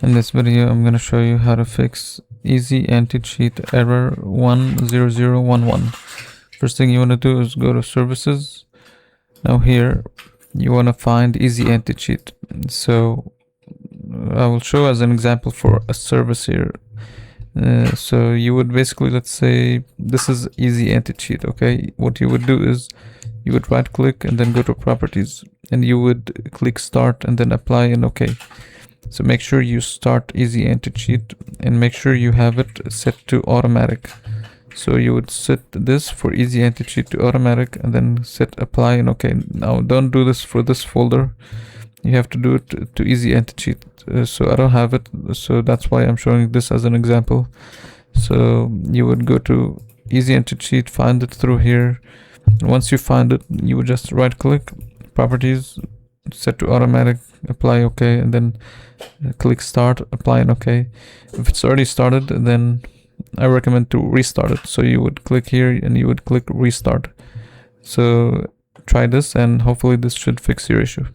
In this video, I'm going to show you how to fix easy anti-cheat error 10011. First thing you want to do is go to services. Now here, you want to find easy anti-cheat. So I will show as an example for a service here. So you would basically, let's say this is easy anti-cheat, okay? What you would do is you would right click and then go to properties, and you would click start and then apply and okay. So make sure you start easy anti-cheat and make sure you have it set to automatic. So you would set this for easy anti-cheat to automatic and then set apply and okay. Now don't do this for this folder. You have to do it to easy anti-cheat. So I don't have it, so that's why I'm showing this as an example. So you would go to easy anti-cheat, find it through here. And once you find it, you would just right click, properties, set to automatic, apply okay, and then click start, apply and okay. If it's already started, then I recommend to restart it. So you would click here and you would click restart. So try this and hopefully this should fix your issue.